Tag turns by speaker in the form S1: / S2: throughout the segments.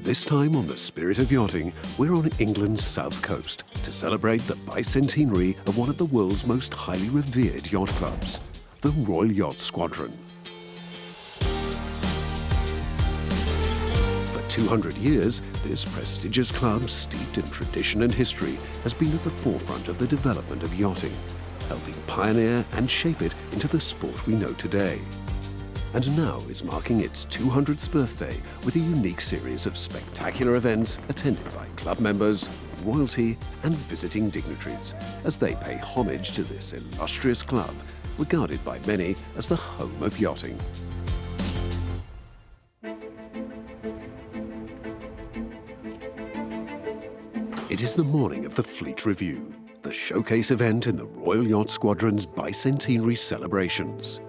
S1: This time on The Spirit of Yachting, we're on England's south coast to celebrate the bicentenary of one of the world's most highly revered yacht clubs, the Royal Yacht Squadron. For 200 years, this prestigious club, steeped in tradition and history, has been at the forefront of the development of yachting, helping pioneer and shape it into the sport we know today. And now is marking its 200th birthday with a unique series of spectacular events attended by club members, royalty and visiting dignitaries as they pay homage to this illustrious club, regarded by many as the home of yachting. It is the morning of the Fleet Review, the showcase event in the Royal Yacht Squadron's bicentenary celebrations.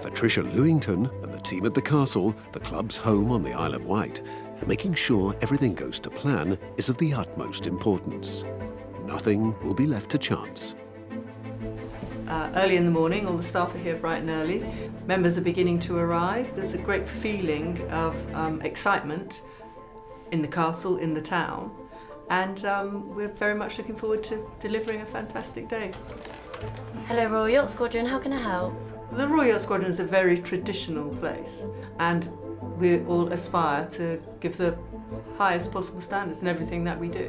S1: For Tricia Lewington and the team at the castle, the club's home on the Isle of Wight, making sure everything goes to plan is of the utmost importance. Nothing will be left to chance.
S2: Early in the morning, all the staff are here bright and early. Members are beginning to arrive. There's a great feeling of excitement in the castle, in the town, and we're very much looking forward to delivering a fantastic day.
S3: Hello Royal Yacht Squadron, how can I help?
S2: The Royal Yacht Squadron is a very traditional place, and we all aspire to give the highest possible standards in everything that we do.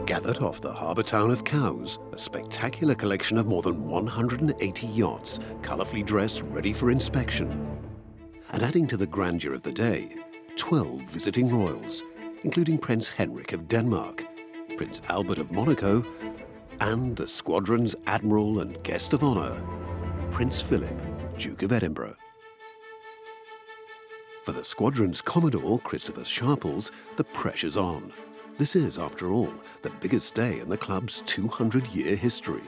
S1: Gathered off the harbour town of Cowes, a spectacular collection of more than 180 yachts, colourfully dressed, ready for inspection. And adding to the grandeur of the day, 12 visiting royals, including Prince Henrik of Denmark, Prince Albert of Monaco, and the squadron's Admiral and Guest of Honour, Prince Philip, Duke of Edinburgh. For the squadron's Commodore, Christopher Sharples, the pressure's on. This is, after all, the biggest day in the club's 200-year history.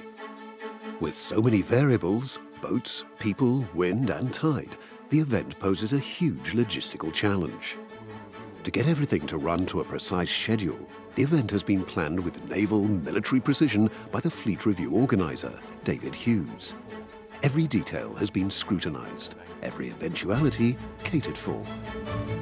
S1: With so many variables, boats, people, wind and tide, the event poses a huge logistical challenge. To get everything to run to a precise schedule, the event has been planned with naval military precision by the Fleet Review organiser, David Hughes. Every detail has been scrutinised, every eventuality catered for.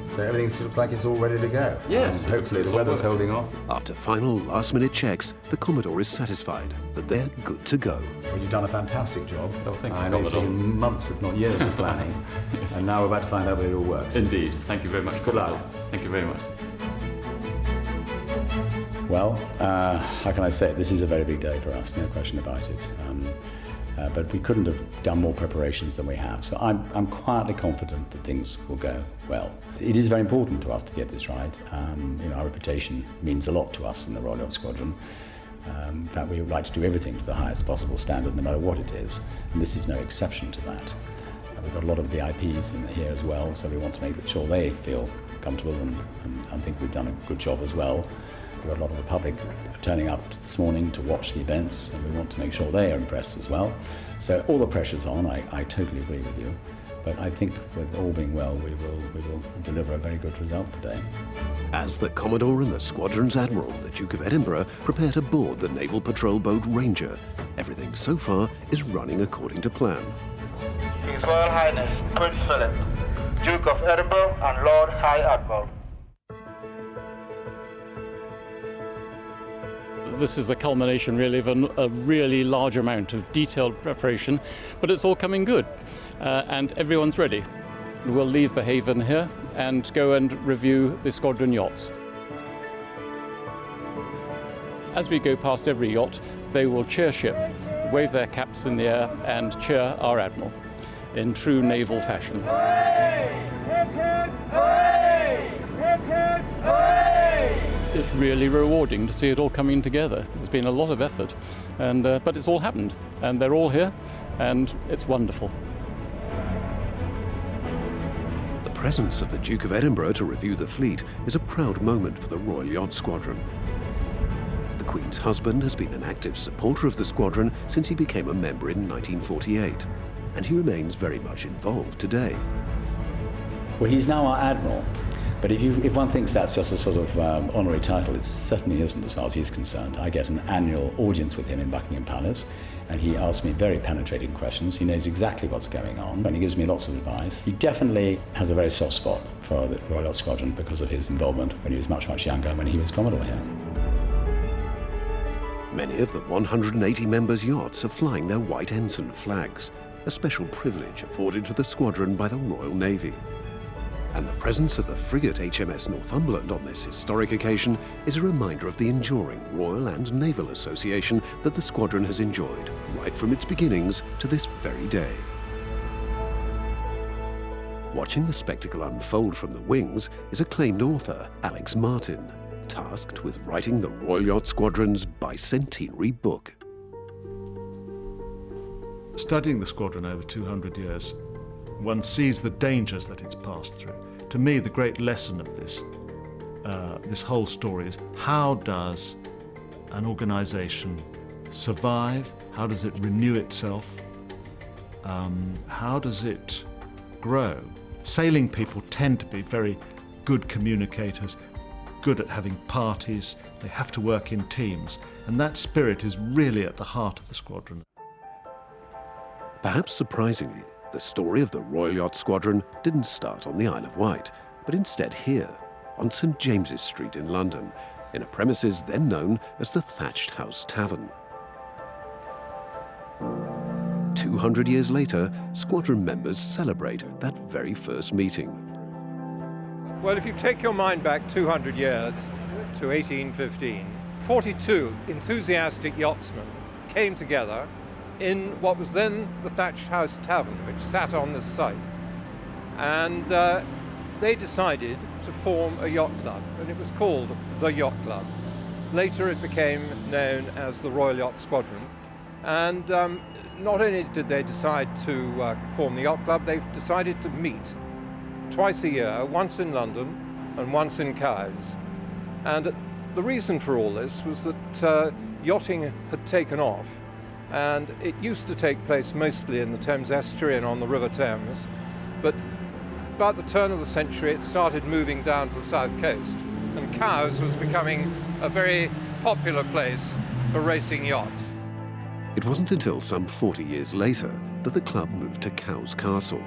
S4: So everything looks like it's all ready to go.
S5: Yes.
S4: And hopefully the weather's holding off.
S1: After final last-minute checks, the Commodore is satisfied that they're good to go.
S4: Well, you've done a fantastic job.
S5: Oh, thank you,
S4: I know it's
S5: Commodore.
S4: taken months, if not years, of planning.
S5: Yes.
S4: And now we're about to find out whether it all works.
S5: Indeed. Thank you very much.
S4: Good luck.
S5: Thank you very much.
S4: Well, how can I say it? This is a very big day for us, no question about it. But we couldn't have done more preparations than we have. So I'm quietly confident that things will go well. It is very important to us to get this right. Our reputation means a lot to us in the Royal Yacht Squadron. In fact, we would like to do everything to the highest possible standard, no matter what it is. And this is no exception to that. We've got a lot of VIPs in here as well, so we want to make sure they feel comfortable and think we've done a good job as well. We've got a lot of the public turning up this morning to watch the events, and we want to make sure they are impressed as well. So all the pressure's on, I totally agree with you. But I think with all being well, we will deliver a very good result today.
S1: As the Commodore and the squadron's Admiral, the Duke of Edinburgh, prepare to board the naval patrol boat Ranger, everything so far is running according to plan.
S6: His Royal Highness Prince Philip, Duke of Edinburgh and Lord High Admiral.
S7: This is a culmination really of a really large amount of detailed preparation, but it's all coming good and everyone's ready. We'll leave the haven here and go and review the squadron yachts. As we go past every yacht, they will cheer ship, wave their caps in the air and cheer our Admiral in true naval fashion.
S8: Hooray! Hip, hip, hooray! Hip, hip, hooray!
S7: It's really rewarding to see it all coming together. There's been a lot of effort, but it's all happened, and they're all here, and it's wonderful.
S1: The presence of the Duke of Edinburgh to review the fleet is a proud moment for the Royal Yacht Squadron. The Queen's husband has been an active supporter of the squadron since he became a member in 1948, and he remains very much involved today.
S4: Well, he's now our Admiral. But if one thinks that's just a sort of honorary title, it certainly isn't as far as he's concerned. I get an annual audience with him in Buckingham Palace, and he asks me very penetrating questions. He knows exactly what's going on, and he gives me lots of advice. He definitely has a very soft spot for the Royal Yacht Squadron because of his involvement when he was much, much younger, when he was Commodore here.
S1: Many of the 180 members' yachts are flying their white ensign flags, a special privilege afforded to the squadron by the Royal Navy. And the presence of the frigate HMS Northumberland on this historic occasion is a reminder of the enduring Royal and Naval Association that the squadron has enjoyed right from its beginnings to this very day. Watching the spectacle unfold from the wings is acclaimed author Alex Martin, tasked with writing the Royal Yacht Squadron's bicentenary book.
S5: Studying the squadron over 200 years, one sees the dangers that it's passed through. To me, the great lesson of this whole story is, how does an organisation survive? How does it renew itself? How does it grow? Sailing people tend to be very good communicators, good at having parties. They have to work in teams, and that spirit is really at the heart of the squadron.
S1: Perhaps surprisingly, the story of the Royal Yacht Squadron didn't start on the Isle of Wight, but instead here, on St James's Street in London, in a premises then known as the Thatched House Tavern. 200 years later, squadron members celebrate that very first meeting.
S9: Well, if you take your mind back 200 years to 1815, 42 enthusiastic yachtsmen came together in what was then the Thatched House Tavern, which sat on this site. And they decided to form a yacht club, and it was called the Yacht Club. Later it became known as the Royal Yacht Squadron. And not only did they decide to form the yacht club, they decided to meet twice a year, once in London and once in Cowes. And the reason for all this was that yachting had taken off, and it used to take place mostly in the Thames estuary and on the River Thames, but about the turn of the century it started moving down to the south coast, and Cowes was becoming a very popular place for racing yachts.
S1: It wasn't until some 40 years later that the club moved to Cowes Castle.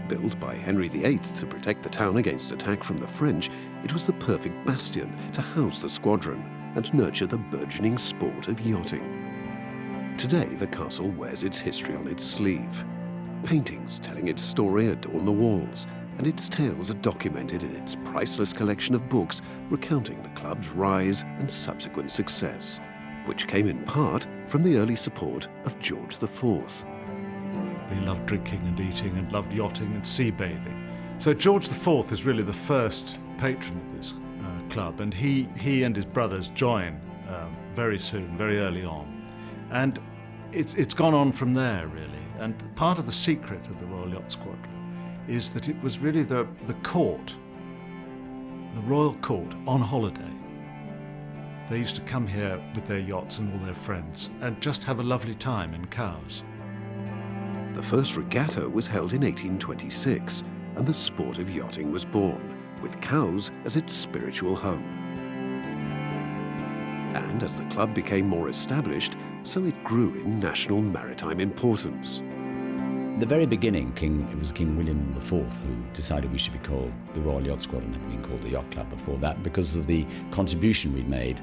S1: Built by Henry VIII to protect the town against attack from the French, it was the perfect bastion to house the squadron and nurture the burgeoning sport of yachting. Today, the castle wears its history on its sleeve. Paintings telling its story adorn the walls, and its tales are documented in its priceless collection of books recounting the club's rise and subsequent success, which came in part from the early support of George IV.
S5: He loved drinking and eating and loved yachting and sea bathing. So George IV is really the first patron of this club, and he and his brothers join very soon, very early on. And it's gone on from there, really. And part of the secret of the Royal Yacht Squadron is that it was really the court, the royal court, on holiday. They used to come here with their yachts and all their friends and just have a lovely time in Cowes.
S1: The First Regatta was held in 1826, and the sport of yachting was born, with Cowes as its spiritual home. And as the club became more established, so it grew in national maritime importance.
S4: In the very beginning, it was King William IV who decided we should be called the Royal Yacht Squadron, had been called the Yacht Club before that, because of the contribution we'd made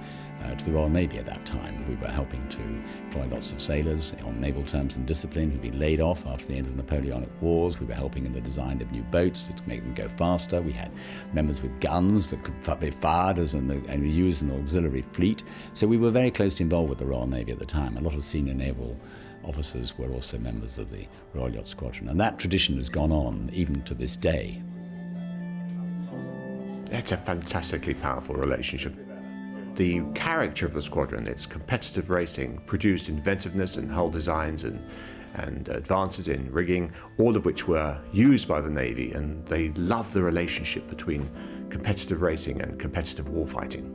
S4: to the Royal Navy at that time. We were helping to employ lots of sailors on naval terms and discipline who'd been laid off after the end of the Napoleonic Wars. We were helping in the design of new boats to make them go faster. We had members with guns that could be fired and we used an auxiliary fleet. So we were very closely involved with the Royal Navy at the time. A lot of senior naval officers were also members of the Royal Yacht Squadron, and that tradition has gone on even to this day.
S10: It's a fantastically powerful relationship. The character of the squadron, its competitive racing, produced inventiveness and hull designs and advances in rigging, all of which were used by the Navy, and they loved the relationship between competitive racing and competitive warfighting.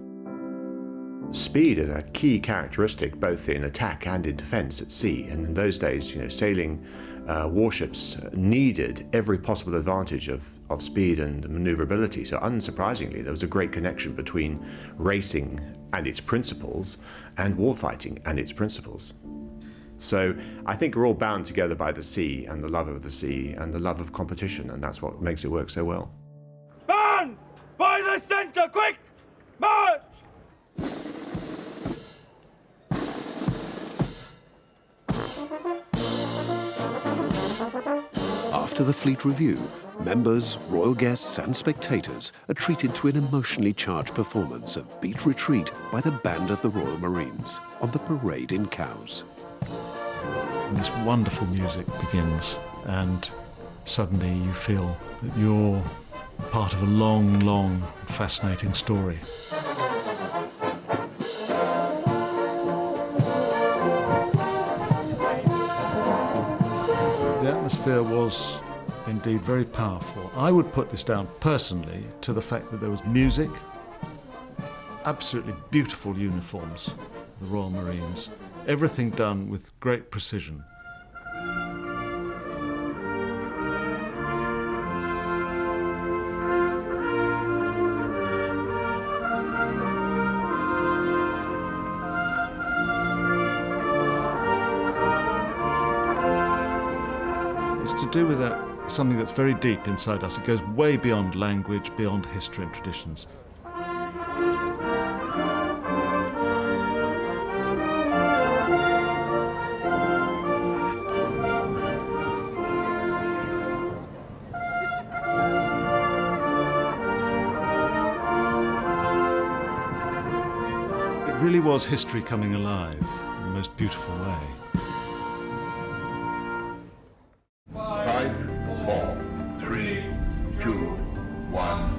S10: Speed is a key characteristic both in attack and in defense at sea, and in those days, sailing warships needed every possible advantage of speed and maneuverability. So unsurprisingly, there was a great connection between racing and its principles and warfighting and its principles. So I think we're all bound together by the sea and the love of the sea and the love of competition, and that's what makes it work so well.
S8: Man! By the center, quick! March!
S1: After the fleet review, members, royal guests and spectators are treated to an emotionally charged performance of Beat Retreat by the Band of the Royal Marines on the parade in Cowes.
S5: And this wonderful music begins, and suddenly you feel that you're part of a long, long, fascinating story. The atmosphere was indeed very powerful. I would put this down personally to the fact that there was music, absolutely beautiful uniforms, the Royal Marines, everything done with great precision. It's to do with something that's very deep inside us. It goes way beyond language, beyond history and traditions. It really was history coming alive in the most beautiful way.
S11: 5, 4, 3, 2, 1.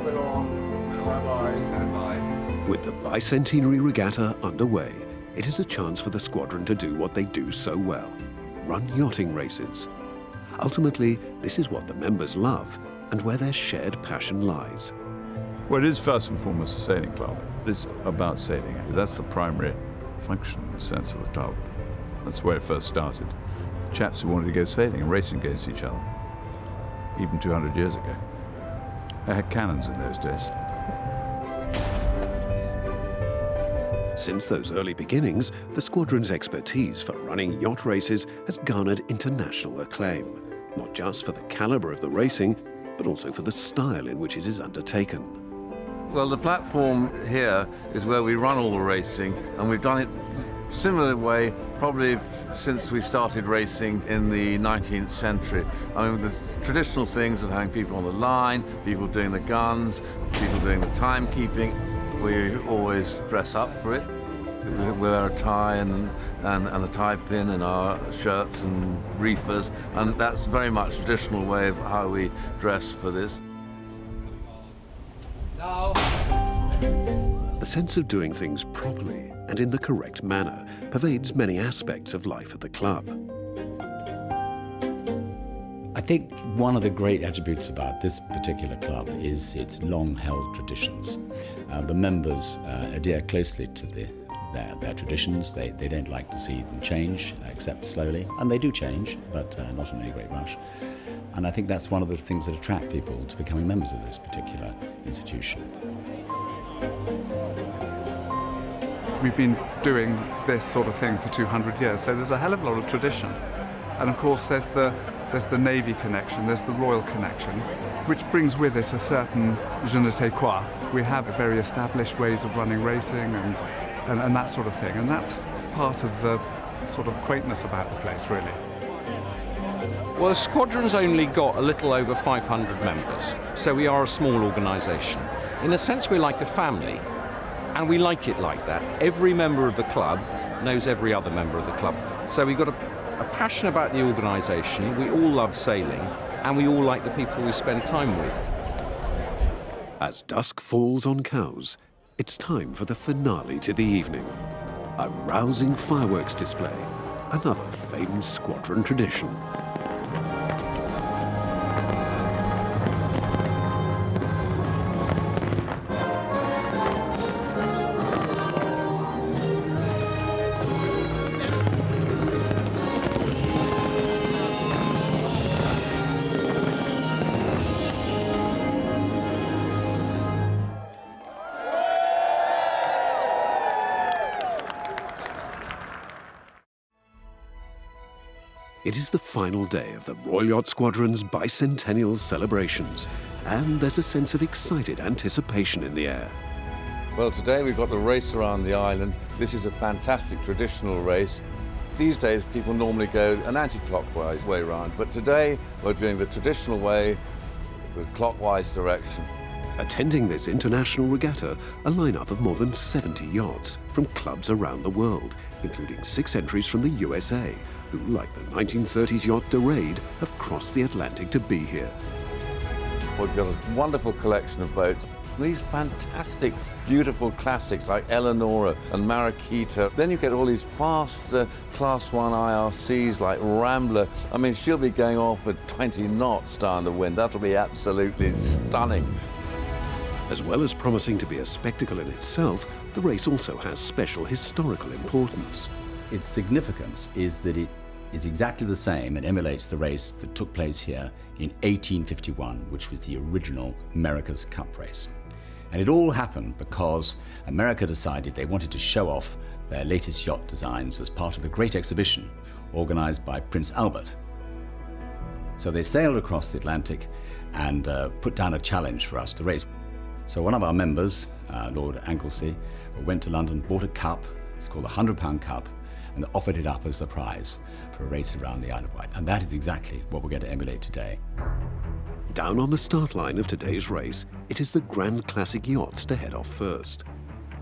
S11: Put on. Stand by.
S1: With the Bicentenary Regatta underway, it is a chance for the squadron to do what they do so well, run yachting races. Ultimately, this is what the members love and where their shared passion lies.
S12: Well, it is first and foremost a sailing club. It's about sailing. That's the primary function, in the sense of the club. That's where it first started. Chaps who wanted to go sailing and racing against each other, even 200 years ago. They had cannons in those days.
S1: Since those early beginnings, the squadron's expertise for running yacht races has garnered international acclaim, not just for the caliber of the racing, but also for the style in which it is undertaken.
S13: Well, the platform here is where we run all the racing, and we've done it similar way probably since we started racing in the 19th century. I mean, the traditional things of having people on the line, people doing the guns, people doing the timekeeping. We always dress up for it. We wear a tie and a tie pin in our shirts and reefers, and that's very much traditional way of how we dress for this.
S1: The sense of doing things properly and in the correct manner pervades many aspects of life at the club.
S4: I think one of the great attributes about this particular club is its long-held traditions. The members adhere closely to their traditions. They don't like to see them change, except slowly. And they do change, but not in any great rush. And I think that's one of the things that attract people to becoming members of this particular institution.
S14: We've been doing this sort of thing for 200 years, so there's a hell of a lot of tradition. And of course there's the Navy connection, there's the Royal connection, which brings with it a certain je ne sais quoi. We have very established ways of running racing and that sort of thing, and that's part of the sort of quaintness about the place, really.
S15: Well, the squadron's only got a little over 500 members, so we are a small organisation. In a sense, we're like a family, and we like it like that. Every member of the club knows every other member of the club. So we've got a passion about the organisation, we all love sailing, and we all like the people we spend time with.
S1: As dusk falls on Cowes, it's time for the finale to the evening. A rousing fireworks display, another famed squadron tradition. It is the final day of the Royal Yacht Squadron's bicentennial celebrations, and there's a sense of excited anticipation in the air.
S13: Well, today we've got the race around the island. This is a fantastic traditional race. These days people normally go an anti-clockwise way round, but today we're doing the traditional way, the clockwise direction.
S1: Attending this international regatta, a lineup of more than 70 yachts from clubs around the world, including 6 entries from the USA, who, like the 1930s yacht De Raid, have crossed the Atlantic to be here.
S13: We've got a wonderful collection of boats. These fantastic, beautiful classics like Eleonora and Mariquita. Then you get all these fast Class 1 IRCs like Rambler. I mean, she'll be going off at 20 knots down the wind. That'll be absolutely stunning.
S1: As well as promising to be a spectacle in itself, the race also has special historical importance.
S4: Its significance is that it is exactly the same and emulates the race that took place here in 1851, which was the original America's Cup race. And it all happened because America decided they wanted to show off their latest yacht designs as part of the great exhibition organized by Prince Albert. So they sailed across the Atlantic and put down a challenge for us to race. So one of our members, Lord Anglesey, went to London, bought a cup, it's called the £100 Cup, and offered it up as a prize for a race around the Isle of Wight. And that is exactly what we're going to emulate today.
S1: Down on the start line of today's race, it is the Grand Classic yachts to head off first.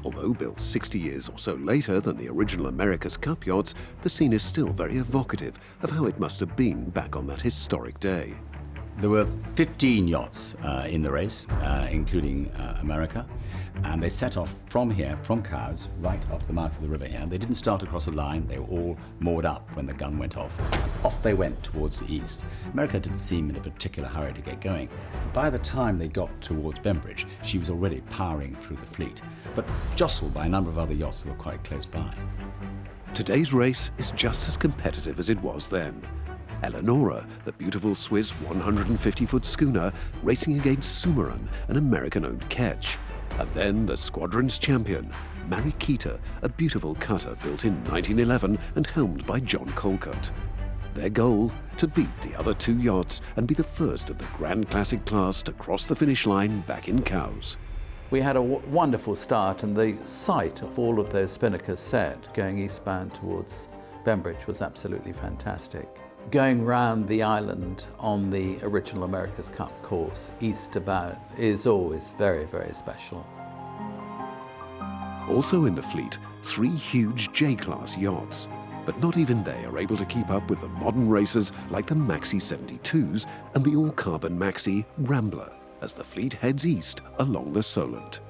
S1: Although built 60 years or so later than the original America's Cup yachts, the scene is still very evocative of how it must have been back on that historic day.
S4: There were 15 yachts in the race, including America, and they set off from here, from Cowes, right up the mouth of the river here. They didn't start across the line, they were all moored up when the gun went off. Off they went towards the east. America didn't seem in a particular hurry to get going. By the time they got towards Bembridge, she was already powering through the fleet, but jostled by a number of other yachts that were quite close by.
S1: Today's race is just as competitive as it was then. Eleonora, the beautiful Swiss 150-foot schooner, racing against Sumeran, an American-owned ketch. And then the squadron's champion, Mariquita, a beautiful cutter built in 1911 and helmed by John Colcutt. Their goal, to beat the other 2 yachts and be the first of the Grand Classic class to cross the finish line back in Cowes.
S16: We had a wonderful start, and the sight of all of those spinnakers set going eastbound towards Bembridge was absolutely fantastic. Going round the island on the original America's Cup course, east about, is always very, very special.
S1: Also in the fleet, 3 huge J-class yachts. But not even they are able to keep up with the modern racers like the Maxi 72s and the all-carbon Maxi Rambler as the fleet heads east along the Solent.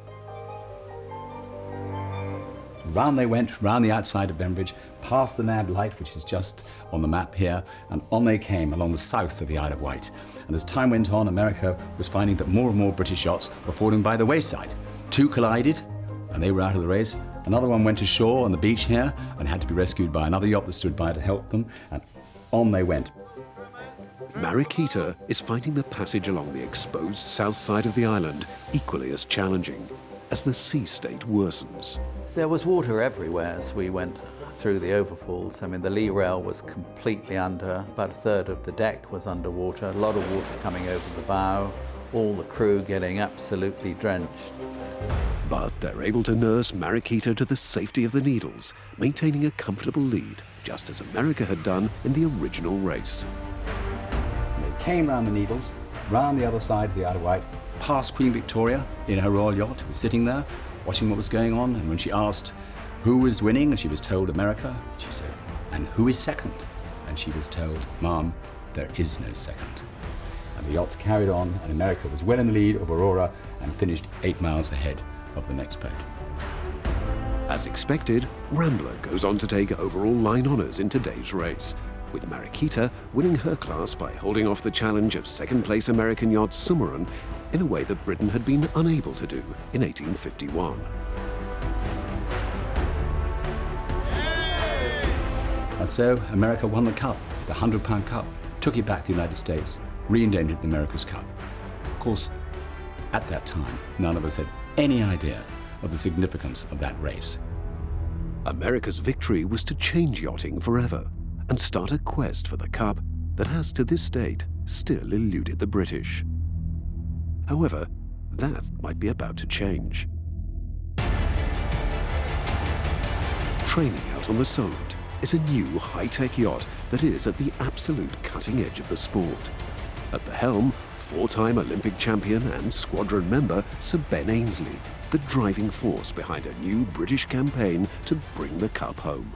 S4: Round they went, round the outside of Bembridge, past the Nab Light, which is just on the map here, and on they came along the south of the Isle of Wight. And as time went on, America was finding that more and more British yachts were falling by the wayside. 2 collided, and they were out of the race. Another one went ashore on the beach here and had to be rescued by another yacht that stood by to help them, and on they went.
S1: Mariquita is finding the passage along the exposed south side of the island equally as challenging as the sea state worsens.
S16: There was water everywhere as we went through the overfalls. I mean, the lee rail was completely under, about a third of the deck was underwater, a lot of water coming over the bow, all the crew getting absolutely drenched.
S1: But they're able to nurse Mariquita to the safety of the Needles, maintaining a comfortable lead, just as America had done in the original race.
S4: They came round the Needles, round the other side of the Isle of Wight, past Queen Victoria in her royal yacht, who was sitting there, watching what was going on, and when she asked who was winning, and she was told America, she said, and who is second? And she was told, Ma'am, there is no second. And the yachts carried on, and America was well in the lead of Aurora and finished 8 miles ahead of the next boat.
S1: As expected, Rambler goes on to take overall line honours in today's race, with Mariquita winning her class by holding off the challenge of second-place American yacht Sumeran in a way that Britain had been unable to do in 1851.
S4: And so America won the Cup, the £100 Cup, took it back to the United States, re-named it the America's Cup. Of course, at that time, none of us had any idea of the significance of that race.
S1: America's victory was to change yachting forever, and start a quest for the Cup that has to this date still eluded the British. However, that might be about to change. Training out on the Solent is a new high-tech yacht that is at the absolute cutting edge of the sport. At the helm, four-time Olympic champion and squadron member Sir Ben Ainslie, the driving force behind a new British campaign to bring the Cup home.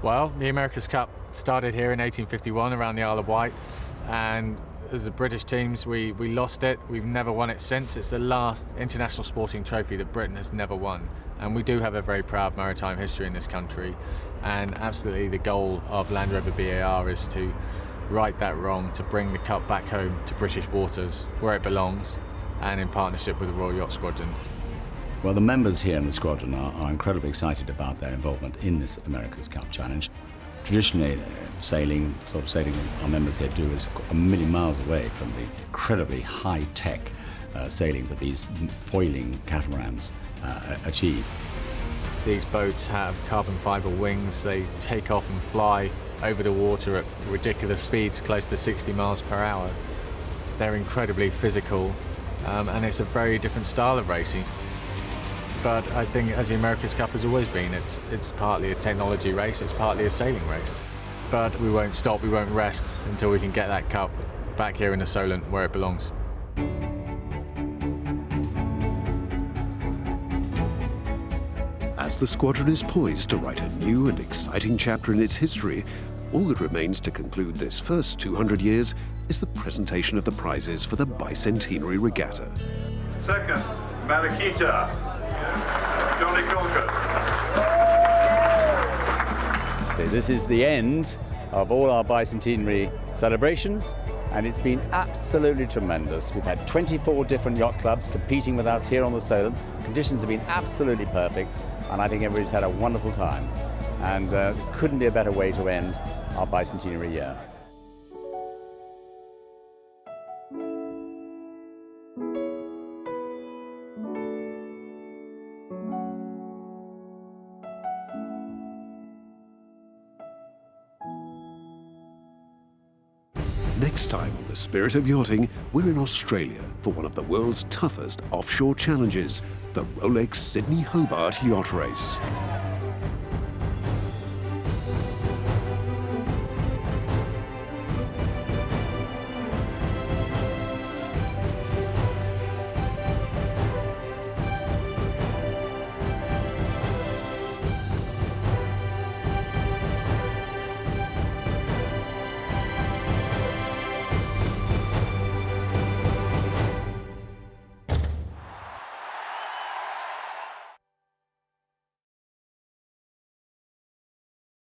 S17: Well, the America's Cup started here in 1851 around the Isle of Wight, and as the British teams, we lost it. We've never won it since. It's the last international sporting trophy that Britain has never won. And we do have a very proud maritime history in this country. And absolutely the goal of Land Rover BAR is to right that wrong, to bring the Cup back home to British waters, where it belongs, and in partnership with the Royal Yacht Squadron.
S4: Well, the members here in the squadron are incredibly excited about their involvement in this America's Cup challenge. Traditionally, sailing that our members here do is a million miles away from the incredibly high-tech sailing that these foiling catamarans achieve.
S17: These boats have carbon fibre wings. They take off and fly over the water at ridiculous speeds, close to 60 miles per hour. They're incredibly physical, and it's a very different style of racing. But I think, as the America's Cup has always been, it's partly a technology race, it's partly a sailing race. But we won't stop, we won't rest until we can get that Cup back here in the Solent where it belongs.
S1: As the squadron is poised to write a new and exciting chapter in its history, all that remains to conclude this first 200 years is the presentation of the prizes for the Bicentenary Regatta.
S8: Second, Malakita, Johnny Conker.
S4: This is the end of all our bicentenary celebrations, and it's been absolutely tremendous. We've had 24 different yacht clubs competing with us here on the Solent. Conditions have been absolutely perfect, and I think everybody's had a wonderful time. And couldn't be a better way to end our bicentenary year.
S1: Next time on The Spirit of Yachting, we're in Australia for one of the world's toughest offshore challenges, the Rolex Sydney Hobart Yacht Race.